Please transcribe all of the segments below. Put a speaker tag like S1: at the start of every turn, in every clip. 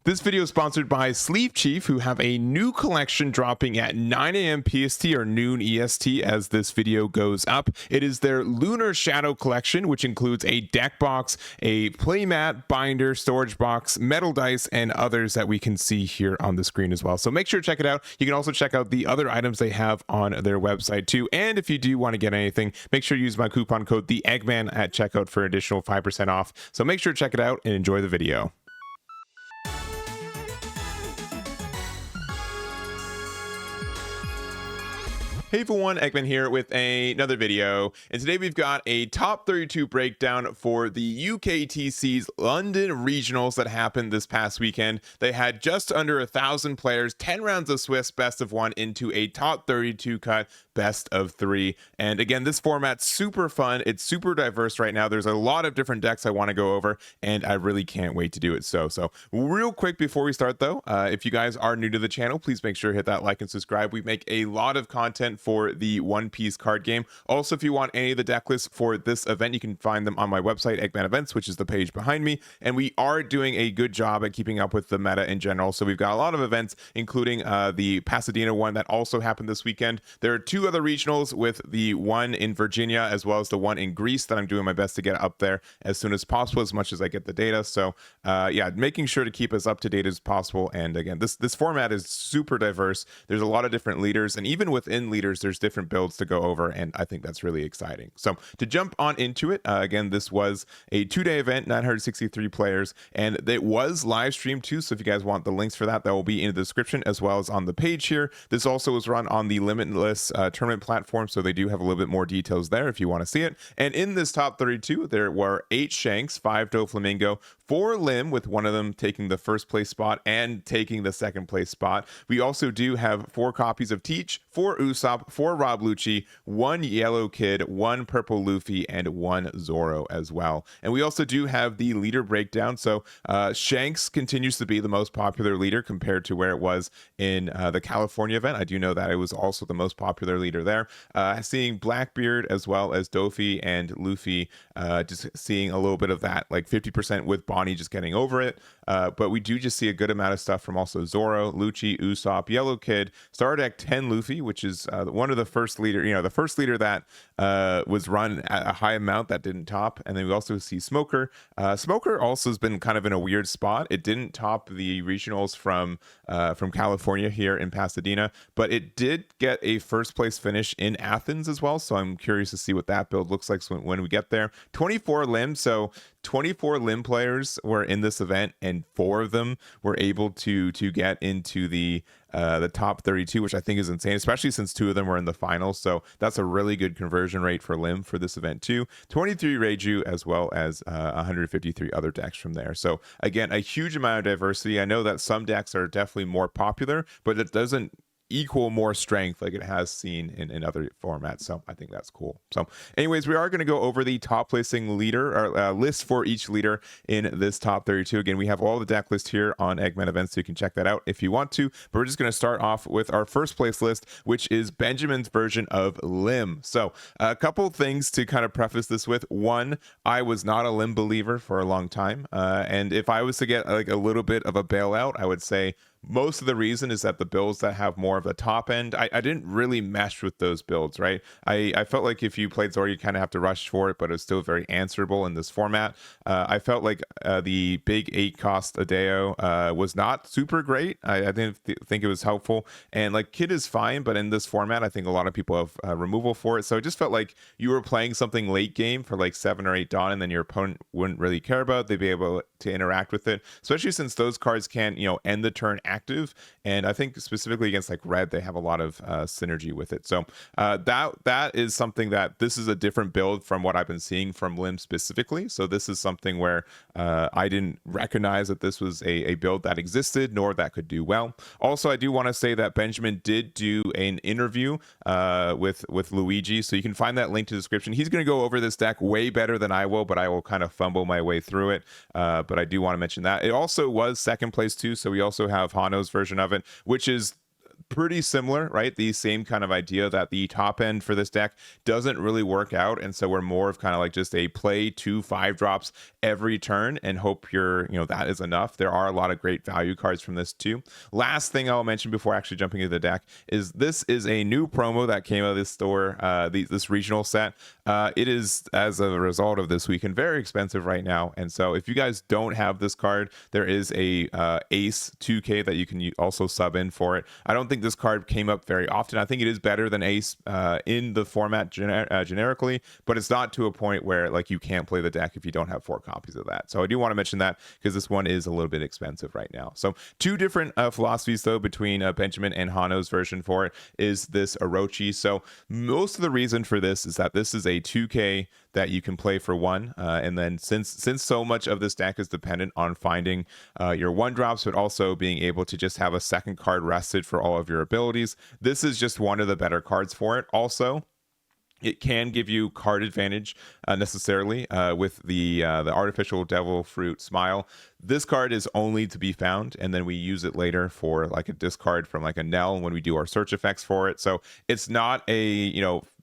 S1: This video is sponsored by Sleeve Chief, who have a new collection dropping at 9 a.m. PST or noon EST as this video goes up. It is their Lunar Shadow collection, which includes a deck box, a playmat, binder, storage box, metal dice, and others that we can see here on the screen as well. So make sure to check it out. You can also check out the other items they have on their website too. And if you do want to get anything, make sure to use my coupon code the Eggman at checkout for additional 5% off. So make sure to check it out and enjoy the video. Hey everyone, Eggman here with another video, and today we've got a top 32 breakdown for the UKTC's London regionals that happened this past weekend. They had just under 1,000 players, 10 rounds of Swiss best of 1 into a top 32 cut best of 3. And again, this format's super fun. It's super diverse right now. There's a lot of different decks I want to go over, and I really can't wait to do it. So real quick before we start though, if you guys are new to the channel, please make sure to hit that like and subscribe. We make a lot of content for the One Piece card game. Also, if you want any of the deck lists for this event, you can find them on my website, Eggman Events, which is the page behind me. And we are doing a good job at keeping up with the meta in general. So we've got a lot of events, including the Pasadena one that also happened this weekend. There are 2 other regionals, with the one in Virginia as well as the one in Greece that I'm doing my best to get up there as soon as possible, as much as I get the data. So yeah, making sure to keep as up to date as possible. And again, this format is super diverse. There's a lot of different leaders, and even within leaders, there's different builds to go over, and I think that's really exciting. So to jump on into it, again, this was a 2-day event, 963 players, and it was live streamed too. So if you guys want the links for that, that will be in the description as well as on the page here. This also was run on the Limitless tournament platform, so they do have a little bit more details there if you want to see it. And in this top 32, there were 8 Shanks, 5 Doflamingo, 4 Lim, with one of them taking the first place spot and taking the second place spot. We also do have 4 copies of Teach, 4 Usopp, 4 Rob Lucci, 1 Yellow Kid, 1 Purple Luffy, and 1 Zoro as well. And we also do have the leader breakdown. So Shanks continues to be the most popular leader compared to where it was in the California event. I do know that it was also the most popular leader there. Seeing Blackbeard as well as Dofi and Luffy, just seeing a little bit of that, like 50% with Bonnie just getting over it. But we do just see a good amount of stuff from also Zoro, Lucci, Usopp, Yellow Kid, Star Deck 10 Luffy, which is one of the first leader, the first leader that was run at a high amount that didn't top. And then we also see Smoker. Smoker also has been kind of in a weird spot. It didn't top the regionals from California here in Pasadena, but it did get a first place finish in Athens as well. So I'm curious to see what that build looks like when we get there. 24 Lim, so 24 Lim players were in this event, and 4 of them were able to get into the top 32, which I think is insane, especially since 2 of them were in the finals. So that's a really good conversion rate for Lim for this event too. 23 Reiju, as well as 153 other decks from there. So again, a huge amount of diversity. I know that some decks are definitely more popular, but it doesn't equal more strength like it has seen in other formats. So I think that's cool. So anyways, we are going to go over the top placing leader or list for each leader in this top 32. Again, we have all the deck list here on Eggman Events, so you can check that out if you want to. But we're just going to start off with our first place list, which is Benjamin's version of Lim. So a couple things to kind of preface this with. One, I was not a Lim believer for a long time. And if I was to get like a little bit of a bailout, I would say most of the reason is that the builds that have more of the top end, I didn't really mesh with those builds, right? I felt like if you played Zoro, you kind of have to rush for it, but it's still very answerable in this format. I felt like the big 8 cost Adeo was not super great. I didn't think it was helpful. And like Kid is fine, but in this format, I think a lot of people have removal for it. So it just felt like you were playing something late game for like 7 or 8 Dawn, and then your opponent wouldn't really care about it. They'd be able to interact with it, especially since those cards can, end the turn active, and I think specifically against like red, they have a lot of synergy with it. So that is something that this is a different build from what I've been seeing from Lim specifically. So this is something where I didn't recognize that this was a build that existed, nor that could do well. Also, I do want to say that Benjamin did do an interview with Luigi, so you can find that link in the description. He's going to go over this deck way better than I will, but I will kind of fumble my way through it. But I do want to mention that it also was second place too, so we also have Hanno's version of it, which is pretty similar, right? The same kind of idea that the top end for this deck doesn't really work out, and so we're more of kind of like just a play 2 5-drops every turn and hope that is enough. There are a lot of great value cards from this too. Last thing I'll mention before actually jumping into the deck is this is a new promo that came out of this store, this regional set. It is, as a result of this weekend, very expensive right now, and so if you guys don't have this card, there is a Ace 2K that you can also sub in for it. I don't think this card came up very often. I think it is better than Ace in the format generically, but it's not to a point where like you can't play the deck if you don't have 4 copies of that. So I do want to mention that because this one is a little bit expensive right now. So 2 different philosophies though between Benjamin and Hanno's version for it is this Orochi. So most of the reason for this is that this is a 2K that you can play for 1, and then since so much of this deck is dependent on finding your 1-drops, but also being able to just have a second card rested for all of your abilities, this is just one of the better cards for it. Also, it can give you card advantage necessarily with the artificial devil fruit smile. This card is only to be found, and then we use it later for like a discard from like a Nell when we do our search effects for it. So it's not a,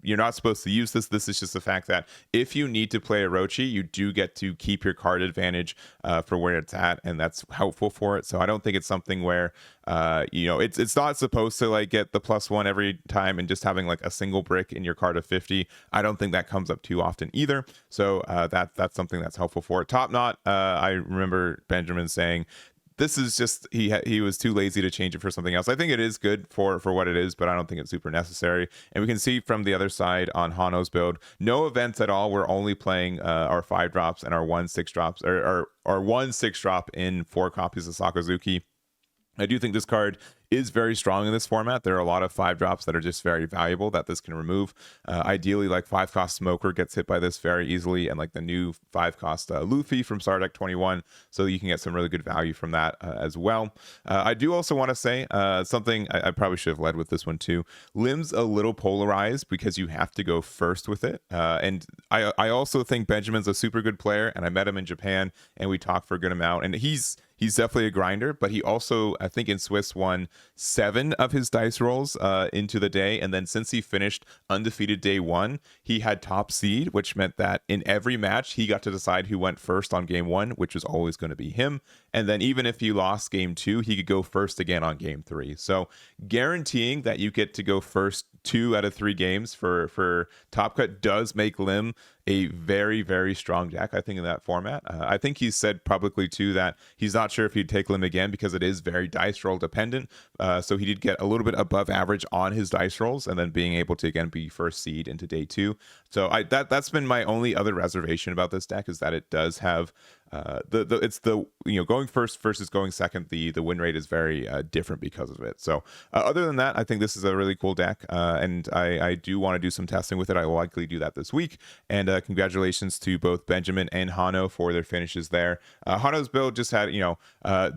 S1: you're not supposed to use this. This is just the fact that if you need to play Orochi, you do get to keep your card advantage for where it's at, and that's helpful for it. So I don't think it's something where, it's not supposed to like get the +1 every time and just having like a single brick in your card of 50. I don't think that comes up too often either. So that's something that's helpful for it. Top Knot, I remember Benjamin saying, this is just he was too lazy to change it for something else. I think it is good for what it is, but I don't think it's super necessary. And we can see from the other side on Hanno's build, no events at all. We're only playing our 5-drops and our 1 6-drops, or our 1 6-drop in 4 copies of Sakazuki. I do think this card is very strong in this format. There are a lot of 5-drops that are just very valuable that this can remove. Ideally, like 5-cost Smoker gets hit by this very easily, and like the new 5-cost Luffy from Star Deck 21, so you can get some really good value from that as well. I do also want to say something I probably should have led with this one too. Lim's a little polarized because you have to go first with it, and I also think Benjamin's a super good player, and I met him in Japan and we talked for a good amount, and he's definitely a grinder, but he also, I think in Swiss, won 7 of his dice rolls into the day. And then since he finished undefeated day 1, he had top seed, which meant that in every match, he got to decide who went first on game 1, which was always going to be him. And then even if he lost game 2, he could go first again on game 3. So guaranteeing that you get to go first 2 out of 3 games for Top Cut does make Lim a very, very strong deck, I think, in that format. I think he's said publicly too that he's not sure if he'd take Lim again because it is very dice roll dependent. So he did get a little bit above average on his dice rolls, and then being able to again be first seed into day 2. So that's been my only other reservation about this deck, is that it does have going first versus going second, the win rate is very different because of it. So other than that, I think this is a really cool deck, and I do want to do some testing with it. I will likely do that this week, and congratulations to both Benjamin and Hanno for their finishes there. Hanno's build just had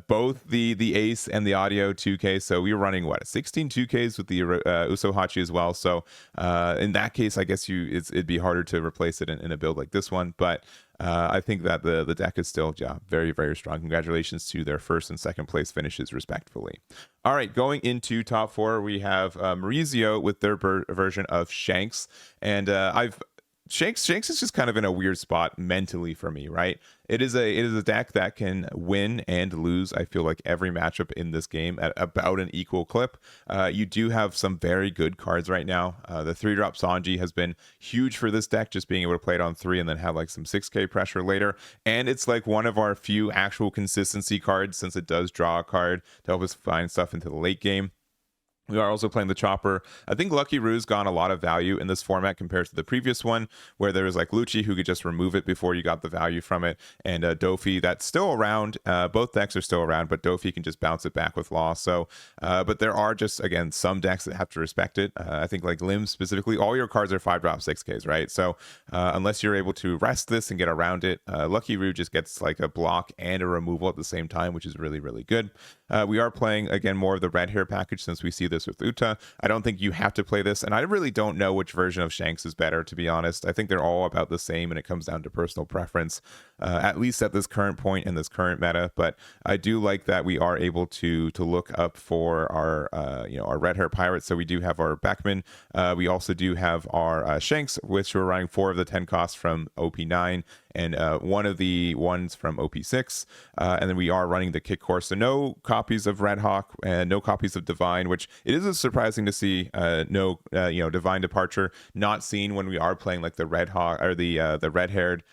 S1: both the Ace and the Audio 2K, so we were running 16 2Ks with the Usohachi as well. So in that case, I guess it'd be harder to replace it in a build like this one, but I think that the deck is still very, very strong. Congratulations to their first and second place finishes respectively. All right, going into top 4, we have Maurizio with their version of Shanks, and Shanks is just kind of in a weird spot mentally for me, right? It is a deck that can win and lose, I feel like, every matchup in this game at about an equal clip. You do have some very good cards right now. The 3-drop Sanji has been huge for this deck, just being able to play it on 3 and then have like some 6K pressure later. And it's like one of our few actual consistency cards, since it does draw a card to help us find stuff into the late game. We are also playing the Chopper. I think Lucky Rue's gone a lot of value in this format compared to the previous one, where there was like Lucci, who could just remove it before you got the value from it, and Dofi, that's still around. Both decks are still around, but Dofi can just bounce it back with Law. So, but there are just, again, some decks that have to respect it. I think like Lim specifically, all your cards are 5-drop 6Ks, right? So unless you're able to rest this and get around it, Lucky Rue just gets like a block and a removal at the same time, which is really, really good. We are playing, again, more of the red hair package, since we see this this with Uta. I don't think you have to play this, and I really don't know which version of Shanks is better, to be honest. I think they're all about the same, and it comes down to personal preference, at least at this current point in this current meta. But I do like that we are able to look up for our our red hair pirates. So we do have our Beckman. We also do have our Shanks, which we're running 4 of the 10 costs from OP9 and 1 of the ones from OP6, and then we are running the kick course. So no copies of Red Hawk and no copies of Divine, which it is surprising to see no Divine Departure not seen when we are playing like the Red Hawk or the red haired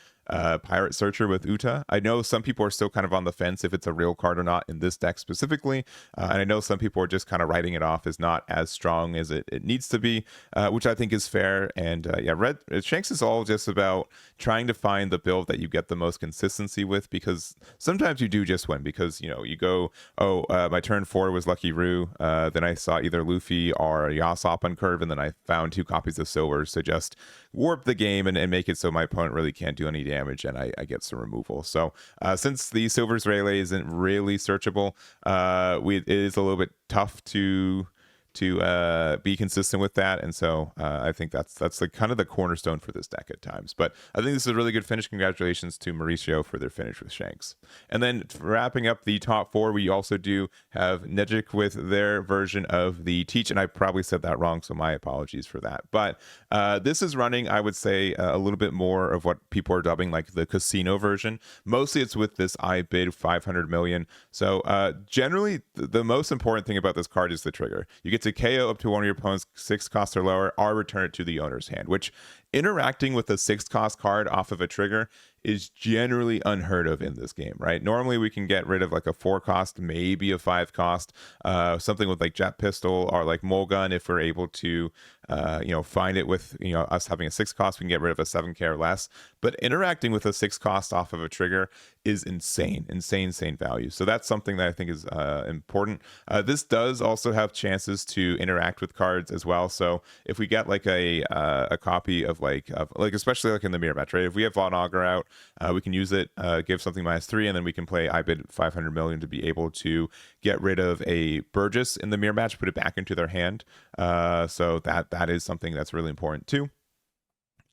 S1: pirate searcher with Uta. I know some people are still kind of on the fence if it's a real card or not in this deck specifically, and I know some people are just kind of writing it off as not as strong as it needs to be, which I think is fair. And red Shanks is all just about trying to find the build that you get the most consistency with, because sometimes you do just win because you go, my turn 4 was Lucky Roo, then I saw either Luffy or Usopp on curve, and then I found 2 copies of Silvers to just warp the game and make it so my opponent really can't do any damage, and I get some removal. So since the Silver's Rayleigh isn't really searchable, it is a little bit tough to be consistent with that, and so I think that's like kind of the cornerstone for this deck at times. But I think this is a really good finish. Congratulations to Maurizio for their finish with Shanks. And then wrapping up the top 4, we also do have Nejc with their version of the Teach, and I probably said that wrong, so my apologies for that. But this is running, I would say, a little bit more of what people are dubbing like the casino version. Mostly it's with this I bid 500 million. So generally the most important thing about this card is the trigger. You get to KO up to one of your opponent's 6 costs or lower, or return it to the owner's hand, which interacting with a 6 cost card off of a trigger is generally unheard of in this game, right? Normally we can get rid of like a 4 cost, maybe a 5 cost, something with like Jet Pistol or like Mulgun. If we're able to find it with us having a 6 cost, we can get rid of a 7k or less. But interacting with a 6 cost off of a trigger is insane value. So that's something that I think is important. This does also have chances to interact with cards as well. So if we get like a copy of like especially like in the mirror match, right? If we have Von Augur out, we can use it, give something -3, and then we can play I bid 500 million to be able to get rid of a Burgess in the mirror match, put it back into their hand. So that is something that's really important too.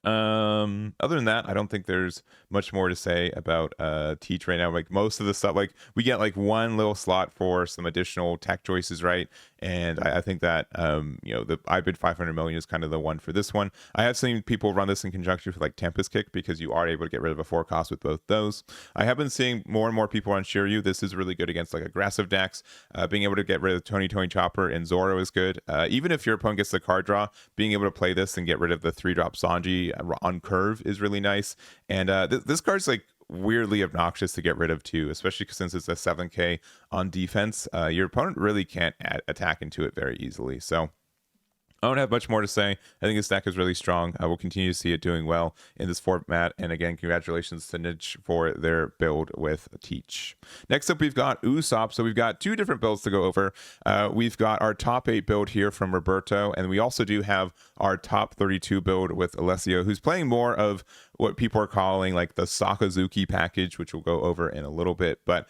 S1: Other than that, I don't think there's much more to say about Teach right now. Like most of the stuff, like we get like one little slot for some additional tech choices, right? And I think that the I bid 500 million is kind of the one for this one. I have seen people run this in conjunction with like Tempest Kick, because you are able to get rid of a 4 cost with both those. I have been seeing more and more people on Shiryu. This is really good against like aggressive decks. Being able to get rid of Tony Chopper and Zoro is good. Even if your opponent gets the card draw, being able to play this and get rid of the 3-drop Sanji on curve is really nice. And this card's like weirdly obnoxious to get rid of too, especially since it's a 7k on defense. Your opponent really can't attack into it very easily. So I don't have much more to say. I think this deck is really strong. I will continue to see it doing well in this format. And again, congratulations to Nejc for their build with Teach. Next up, we've got Usopp. So we've got 2 different builds to go over. We've got our top 8 build here from Roberto, and we also do have our top 32 build with Alessio, who's playing more of what people are calling like the Sakazuki package, which we'll go over in a little bit. But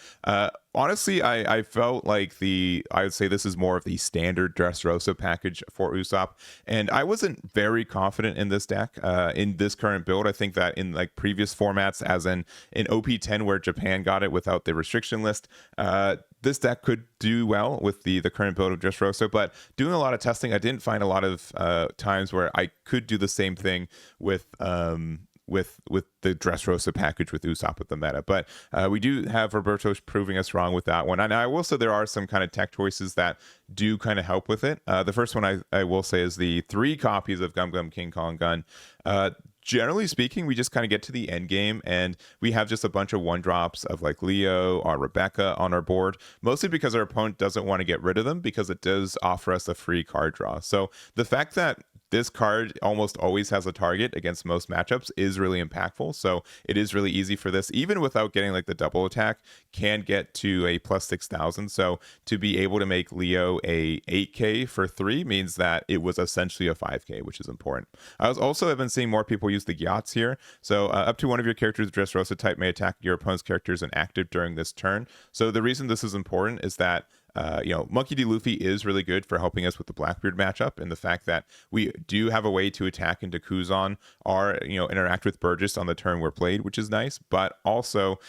S1: honestly, I felt like I would say this is more of the standard Dressrosa package for Usopp, and I wasn't very confident in this deck in this current build. I think that in like previous formats, as in OP10 where Japan got it without the restriction list, this deck could do well with the current build of Dressrosa. But doing a lot of testing, I didn't find a lot of times where I could do the same thing with the Dressrosa package with Usopp with the meta. But we do have Roberto proving us wrong with that one. And I will say there are some kind of tech choices that do kind of help with it. The first one I will say is the 3 copies of Gum Gum King Kong Gun. Generally speaking, we just kind of get to the end game and we have just a bunch of 1-drops of like Leo or Rebecca on our board, mostly because our opponent doesn't want to get rid of them, because it does offer us a free card draw. So the fact that this card almost always has a target against most matchups is really impactful. So it is really easy for this, even without getting like the double attack, can get to a plus 6,000. So to be able to make Leo a 8k for 3 means that it was essentially a 5k, which is important. I have been seeing more people use the Gyats here. So up to one of your characters Dressrosa type may attack your opponent's characters and active during this turn. So the reason this is important is that Monkey.D.Luffy is really good for helping us with the Blackbeard matchup, and the fact that we do have a way to attack into Kuzan or interact with Burgess on the turn we're played, which is nice. But also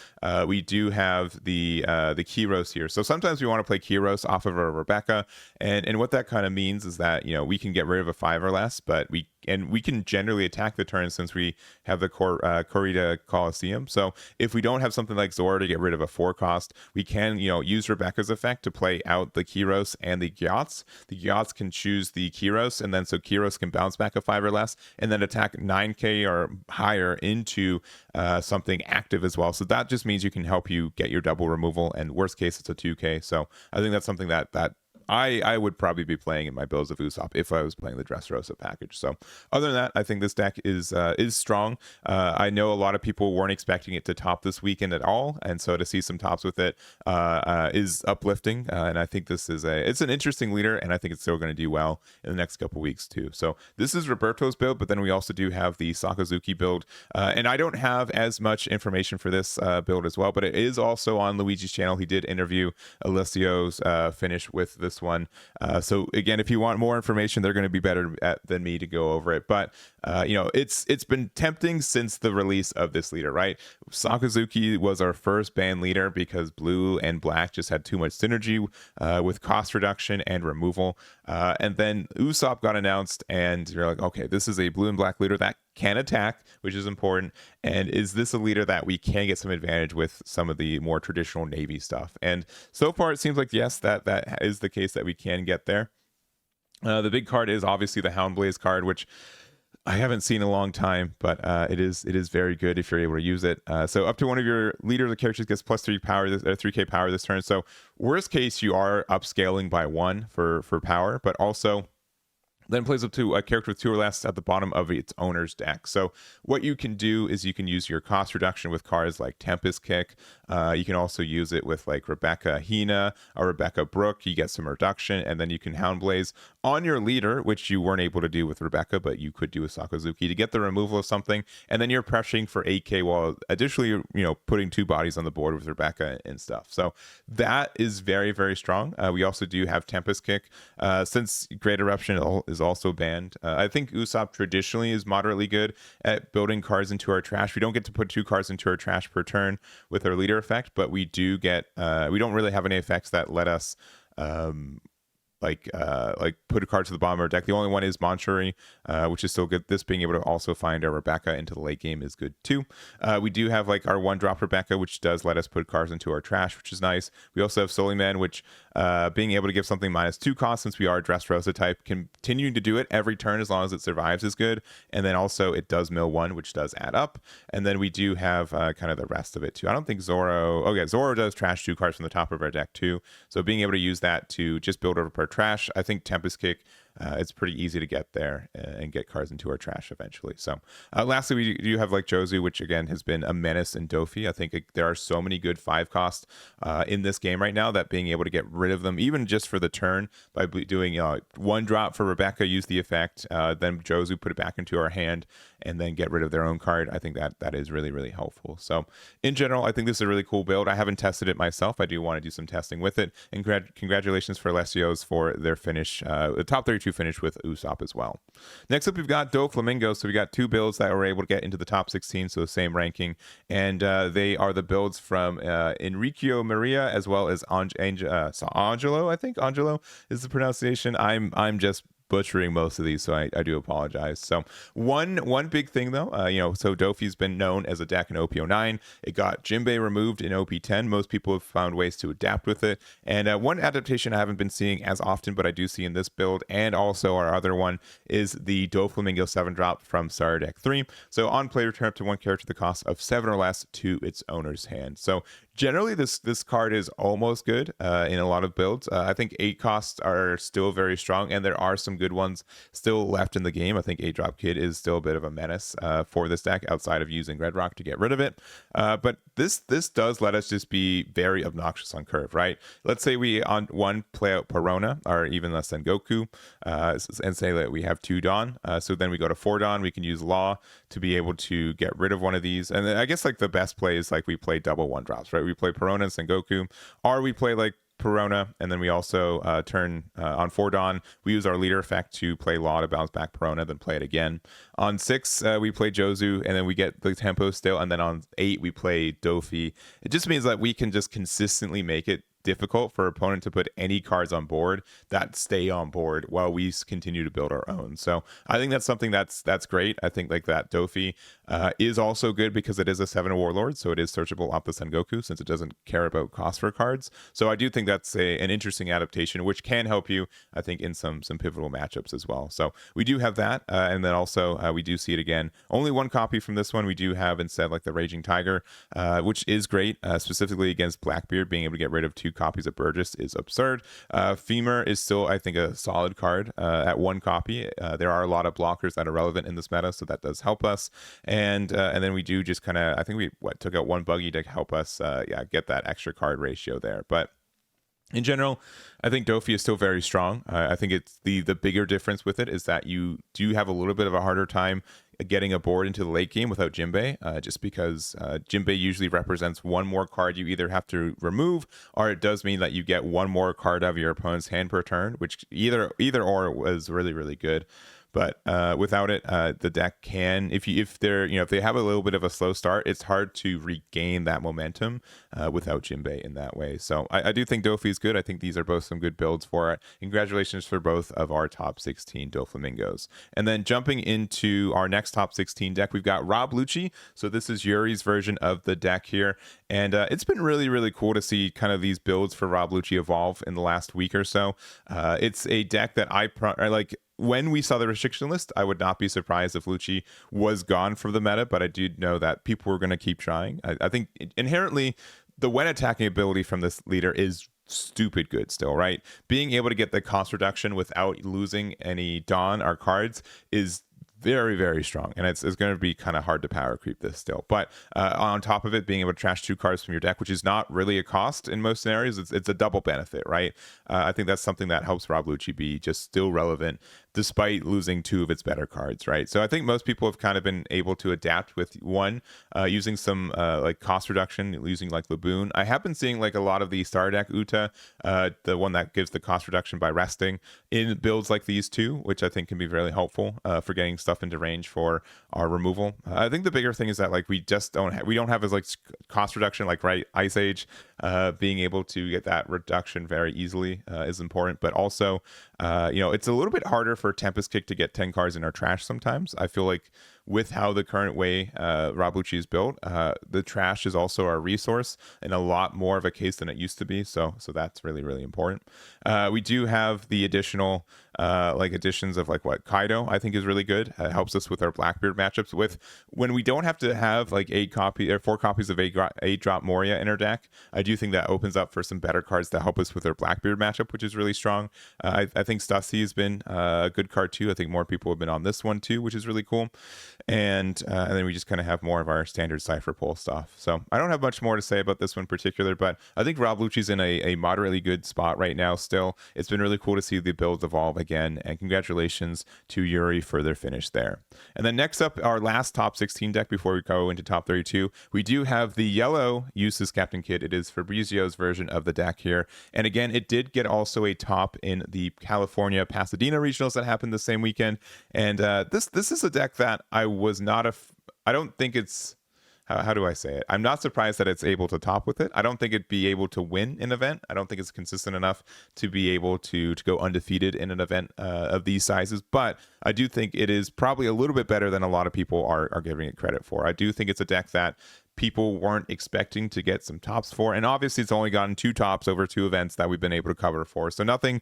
S1: we do have the Kyros here, so sometimes we want to play Kyros off of a Rebecca, and what that kind of means is that we can get rid of a 5 or less, but we can generally attack the turn since we have the Corrida Coliseum. So if we don't have something like Zoro to get rid of a 4 cost, we can use Rebecca's effect to play out the Kyros and the Gyots. The Gyots can choose the Kyros, and then so Kyros can bounce back a 5 or less, and then attack 9k or higher into something active as well. So that just means you can help you get your double removal, and worst case it's a 2k. So I think that's something that I would probably be playing in my builds of Usopp if I was playing the Dressrosa package. So other than that, I think this deck is strong. I know a lot of people weren't expecting it to top this weekend at all, and so to see some tops with it is uplifting. And I think this is it's an interesting leader, and I think it's still going to do well in the next couple weeks too. So this is Roberto's build, but then we also do have the Sakazuki build, and I don't have as much information for this build as well, but it is also on Luigi's channel. He did interview Alessio's finish with this one. So again, if you want more information, they're going to be better than me to go over it. But it's been tempting since the release of this leader, right? Sakazuki was our first ban leader because blue and black just had too much synergy with cost reduction and removal. And then Usopp got announced, and you're like, okay, this is a blue and black leader that can attack, which is important. And is this a leader that we can get some advantage with some of the more traditional Navy stuff? And so far it seems like yes, that is the case, that we can get there. The big card is obviously the Houndblaze card, which I haven't seen in a long time, but it is very good if you're able to use it. So up to one of your leaders or characters gets +3 power, 3k power this turn. So worst case, you are upscaling by 1 for power, but also then plays up to a character with 2 or less at the bottom of its owner's deck. So what you can do is you can use your cost reduction with cards like Tempest Kick. You can also use it with like Rebecca Hina or Rebecca Brook. You get some reduction, and then you can Houndblaze on your leader, which you weren't able to do with Rebecca, but you could do with Sakazuki to get the removal of something. And then you're pressuring for 8k while additionally, putting 2 bodies on the board with Rebecca and stuff. So that is very, very strong. We also do have Tempest Kick. Since Great Eruption is also banned, I think Usopp traditionally is moderately good at building cards into our trash. We don't get to put 2 cards into our trash per turn with our leader effect, but we do get we don't really have any effects that let us like put a card to the bottom of our deck. The only one is Manchuri, which is still good. This being able to also find our Rebecca into the late game is good too. We do have like our 1-drop Rebecca, which does let us put cards into our trash, which is nice. We also have Soliman, which being able to give something -2 cost, since we are Dressrosa type, continuing to do it every turn as long as it survives is good. And then also it does mill 1, which does add up. And then we do have kind of the rest of it too. I don't think Zoro. Okay, Zoro does trash 2 cards from the top of our deck too. So being able to use that to just build over per trash, I think Tempest Kick, it's pretty easy to get there and get cards into our trash eventually. So lastly, we do have like Jozu, which again has been a menace in Dofi. I think there are so many good 5 costs in this game right now that being able to get rid of them, even just for the turn, by doing 1-drop for Rebecca, use the effect, then Jozu put it back into our hand, and then get rid of their own card. I think that is really, really helpful. So in general, I think this is a really cool build. I haven't tested it myself. I do want to do some testing with it. And congratulations for Alessio's for their finish, the top 32 finish with Usopp as well. Next up, we've got Doflamingo. So we got 2 builds that were able to get into the top 16, so the same ranking. And they are the builds from Enricomaria as well as Angelo. I think Angelo is the pronunciation. I'm just butchering most of these, so I do apologize. So one big thing though, so Dofi's been known as a deck in OP09. It got Jinbei removed in OP10. Most people have found ways to adapt with it, and one adaptation I haven't been seeing as often, but I do see in this build, and also our other one, is the Doflamingo 7-drop from Star Deck 3. So on play, return up to 1 character the cost of 7 or less to its owner's hand. So generally this card is almost good in a lot of builds. I think 8 costs are still very strong, and there are some good ones still left in the game. I think 8-drop Kid is still a bit of a menace for this deck outside of using Red Rock to get rid of it. But this does let us just be very obnoxious on curve, right? Let's say we on 1 play out Perona, or even less than Goku, and say that we have 2 Dawn. So then we go to 4 Dawn. We can use Law to be able to get rid of one of these. And then I guess like the best play is like we play double 1-drops, right? We play Perona and Sengoku, or we play like Perona, and then we also turn on 4 Dawn. We use our leader effect to play Law to bounce back Perona, then play it again. On 6, we play Jozu, and then we get the tempo still, and then on 8, we play Dofi. It just means that we can just consistently make it difficult for opponent to put any cards on board that stay on board while we continue to build our own. So I think that's something that's great. I think like that Dofi is also good because it is a 7 warlord, so it is searchable off the Sengoku since it doesn't care about cost for cards. So I do think that's an interesting adaptation which can help you, I think, in some pivotal matchups as well. So we do have that, and then also we do see it again. Only 1 copy from this one. We do have instead like the Raging Tiger, which is great, specifically against Blackbeard. Being able to get rid of 2 copies of Burgess is absurd. Femur is still, I think, a solid card at 1 copy. There are a lot of blockers that are relevant in this meta, so that does help us. And then we do just kind of, I think we took out 1 buggy to help us get that extra card ratio there. But in general, I think Dofi is still very strong. I think it's the bigger difference with it is that you do have a little bit of a harder time getting a board into the late game without Jinbei, just because Jinbei usually represents 1 more card you either have to remove, or it does mean that you get 1 more card out of your opponent's hand per turn, which either or was really, really good. But without it, the deck can, if they have a little bit of a slow start, it's hard to regain that momentum without Jinbei in that way. So I do think Dofi is good. I think these are both some good builds for it. Congratulations for both of our top 16 Doflamingos. And then jumping into our next top 16 deck, we've got Rob Lucci. So this is Yuri's version of the deck here. And it's been really, really cool to see kind of these builds for Rob Lucci evolve in the last week or so. It's a deck that I like. When we saw the restriction list, I would not be surprised if Lucci was gone from the meta, but I do know that people were going to keep trying. I think inherently, the when attacking ability from this leader is stupid good still, right? Being able to get the cost reduction without losing any Dawn or cards is very, very strong, and it's going to be kind of hard to power creep this still. But on top of it, being able to trash 2 cards from your deck, which is not really a cost in most scenarios, it's a double benefit, right? I think that's something that helps Rob Lucci be just still relevant despite losing 2 of its better cards, right? So I think most people have kind of been able to adapt with 1, using some like cost reduction, using like Laboon. I have been seeing like a lot of the Star deck Uta, the one that gives the cost reduction by resting, in builds like these 2, which I think can be really helpful for getting stuff into range for our removal. I think the bigger thing is that like we just don't have as like cost reduction like Ice Age. Being able to get that reduction very easily is important, but also it's a little bit harder for Tempest Kick to get 10 cards in our trash sometimes. I feel like with how the current way Rob Lucci is built, the trash is also our resource in a lot more of a case than it used to be. So that's really, really important. We do have the additional additions of like what Kaido I think is really good. Helps us with our Blackbeard matchups with when we don't have to have like 4 copies of 8-drop Moria in our deck. I do think that opens up for some better cards to help us with our Blackbeard matchup, which is really strong. I think Stassi has been a good card too. I think more people have been on this one too, which is really cool. And then we just kind of have more of our standard Cypher Pole stuff. So I don't have much more to say about this one in particular, but I think Rob Lucci's in a moderately good spot right now still. It's been really cool to see the builds evolve again, and congratulations to Yuri for their finish there. And then next up, our last top 16 deck before we go into top 32, we do have the yellow Eustass Captain Kid. It is Fabrizio's version of the deck here. And again, it did get also a top in the California Pasadena regionals that happened the same weekend. And this is a deck that I was not I don't think it's, how do I say it? I'm not surprised that it's able to top with it. I don't think it'd be able to win an event. I don't think it's consistent enough to be able to go undefeated in an event of these sizes. But I do think it is probably a little bit better than a lot of people are giving it credit for. I do think it's a deck that people weren't expecting to get some tops for, and obviously it's only gotten 2 tops over 2 events that we've been able to cover for, so nothing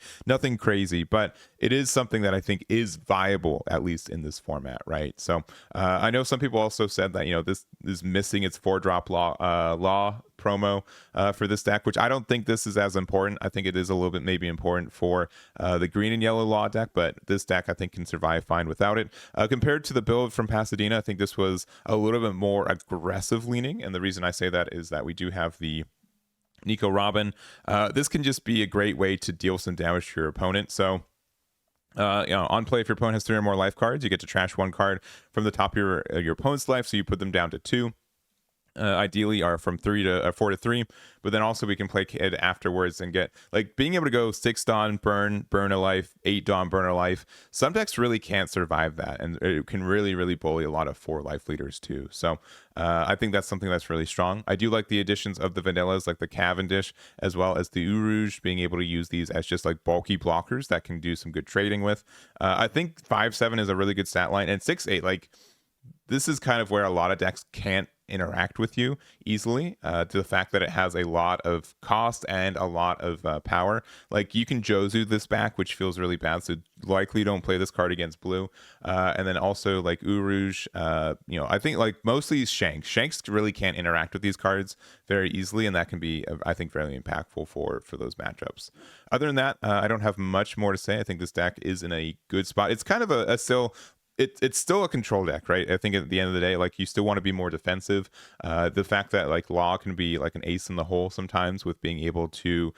S1: crazy, but it is something that I think is viable, at least in this format, right? So I know some people also said that this is missing its 4-drop law promo for this deck, which I don't think this is as important. I think it is a little bit maybe important for the green and yellow law deck, but this deck I think can survive fine without it. Compared to the build from Pasadena, I think this was a little bit more aggressive leaning, and the reason I say that is that we do have the Nico Robin. This can just be a great way to deal some damage to your opponent. So on play, if your opponent has 3 or more life cards, you get to trash 1 card from the top of your opponent's life, so you put them down to 2. ideally are from 4 to 3, but then also we can play Kid afterwards and get like being able to go 6 Dawn, burn a life, 8 Dawn, burn a life. Some decks really can't survive that, and it can really bully a lot of 4 life leaders too. So I think that's something that's really strong. I do like the additions of the vanillas, like the Cavendish as well as the Urouge, being able to use these as just like bulky blockers that can do some good trading with. I think 5-7 is a really good stat line, and 6-8, like this is kind of where a lot of decks can't interact with you easily, to the fact that it has a lot of cost and a lot of power. Like you can Jozu this back, which feels really bad, so likely don't play this card against blue. And then also like Urouge, I think like mostly Shanks really can't interact with these cards very easily, and that can be, I think, fairly impactful for those matchups. Other than that, I don't have much more to say. I think this deck is in a good spot. It's kind of a still it's still a control deck, right? I think at the end of the day, like you still want to be more defensive. The fact that like Law can be like an ace in the hole sometimes with being able to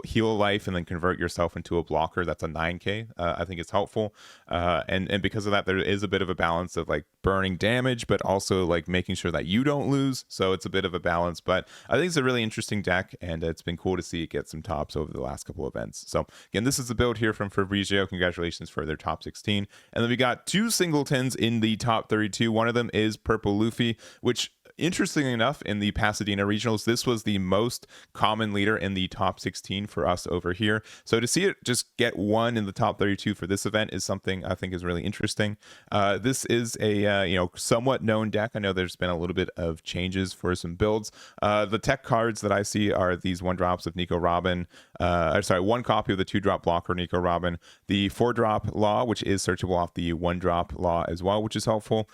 S1: heal a life and then convert yourself into a blocker that's a 9k, I think it's helpful, and because of that there is a bit of a balance of like burning damage but also like making sure that you don't lose, so it's a bit of a balance. But I think it's a really interesting deck, and it's been cool to see it get some tops over the last couple events. So again, this is the build here from Fabrizio. Congratulations for their top 16. And then we got 2 singletons in the top 32. One of them is Purple Luffy, which interestingly enough, in the Pasadena regionals, this was the most common leader in the top 16 for us over here. So to see it just get 1 in the top 32 for this event is something I think is really interesting. This is a somewhat known deck. I know there's been a little bit of changes for some builds. The tech cards that I see are these 1-drops of Nico Robin. 1 copy of the 2-drop blocker Nico Robin. The 4-drop Law, which is searchable off the 1-drop Law as well, which is helpful.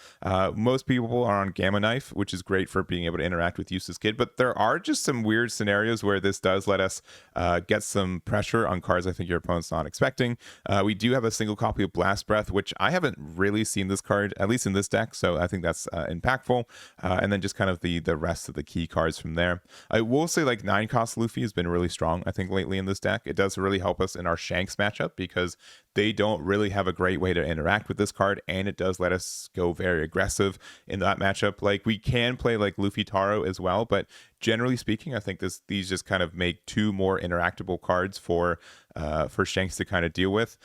S1: Most people are on Gamma Knife, which is great for being able to interact with Eustass Kid, but there are just some weird scenarios where this does let us get some pressure on cards I think your opponent's not expecting. We do have a single copy of Blast Breath, which I haven't really seen this card, at least in this deck, so I think that's impactful. And then just kind of the rest of the key cards from there. I will say like 9-cost Luffy has been really strong, I think, lately in this deck. It does really help us in our Shanks matchup because they don't really have a great way to interact with this card, and it does let us go very aggressive in that matchup. Like we can play like Luffy Taro as well, but generally speaking, I think these just kind of make 2 more interactable cards for Shanks to kind of deal with.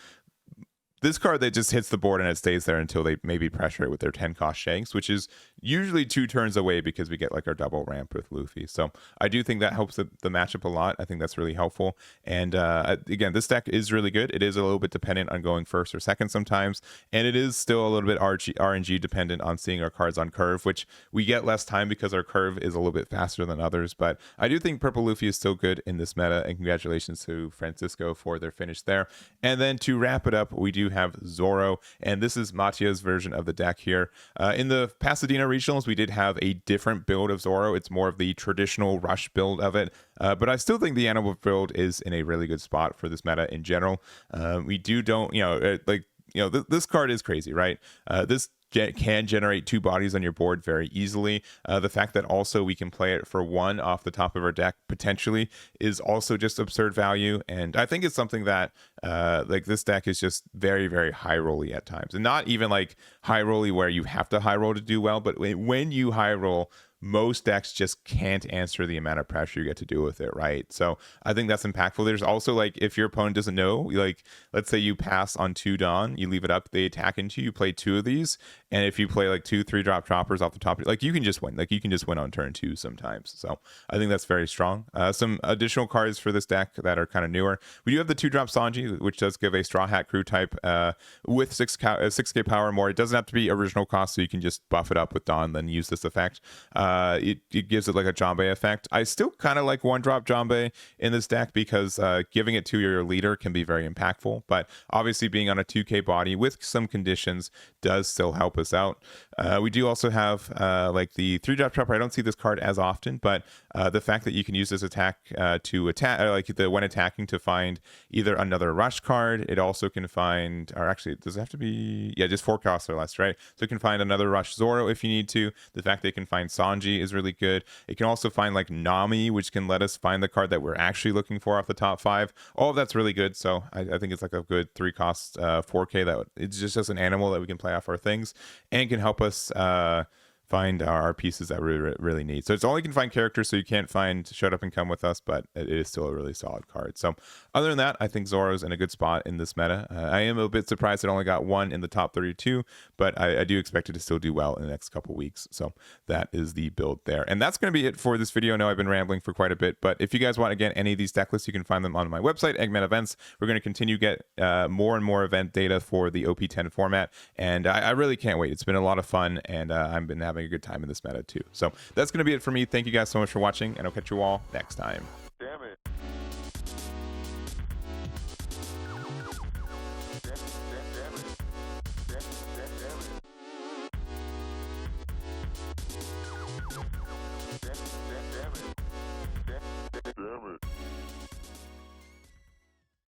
S1: This card that just hits the board and it stays there until they maybe pressure it with their 10-cost Shanks, which is usually 2 turns away because we get like our double ramp with Luffy. So I do think that helps the matchup a lot. I think that's really helpful. And again, this deck is really good. It is a little bit dependent on going first or second sometimes, and it is still a little bit RNG dependent on seeing our cards on curve, which we get less time because our curve is a little bit faster than others. But I do think Purple Luffy is still good in this meta, and congratulations to Francesco for their finish there. And then to wrap it up, we do have Zoro, and this is Mattia's version of the deck here. In the Pasadena regionals, we did have a different build of Zoro. It's more of the traditional rush build of it, but I still think the animal build is in a really good spot for this meta in general. This card is crazy, right? This can generate 2 bodies on your board very easily. The fact that also we can play it for 1 off the top of our deck potentially is also just absurd value, and I think it's something that this deck is just very, very high rolly at times, and not even like high rolly where you have to high roll to do well, but when you high roll, most decks just can't answer the amount of pressure you get to do with it, right? So I think that's impactful. There's also like, if your opponent doesn't know, like let's say you pass on 2 Dawn, you leave it up, they attack into you, play 2 of these, and if you play like 2 3-drop choppers off the top, like you can just win. Like you can just win on turn 2 sometimes. So I think that's very strong. Some additional cards for this deck that are kind of newer. We do have the 2-drop Sanji, which does give a Straw Hat Crew type with 6k power or more. It doesn't have to be original cost, so you can just buff it up with Dawn, then use this effect. It gives it like a Jambé effect. I still kind of like 1-drop Jambé in this deck because giving it to your leader can be very impactful, but obviously being on a 2k body with some conditions does still help us out. We do also have like the 3-drop chopper. I don't see this card as often, but the fact that you can use this attack to attack, when attacking, to find either another rush card. It also can find, or actually, does it have to be? Yeah, just 4 costs or less, right? So it can find another rush Zoro if you need to. The fact that it can find Sanji is really good. It can also find like Nami, which can let us find the card that we're actually looking for off the top 5. All of that's really good. So I think it's like a good 3 cost 4k that it's just an animal that we can play off our things and can help us find our pieces that we really need. So it's only can find characters, so you can't find Shut Up and Come With Us, but it is still a really solid card. So other than that, I think Zoro's in a good spot in this meta. I am a bit surprised it only got 1 in the top 32, but I do expect it to still do well in the next couple weeks. So that is the build there. And that's going to be it for this video. I know I've been rambling for quite a bit, but if you guys want, again, any of these deck lists, you can find them on my website, Eggman Events. We're going to continue to get more and more event data for the OP10 format, and I really can't wait. It's been a lot of fun, and I've been having a good time in this meta too. So that's going to be it for me. Thank you guys so much for watching, and I'll catch you all next time.
S2: Damn it. Damn it.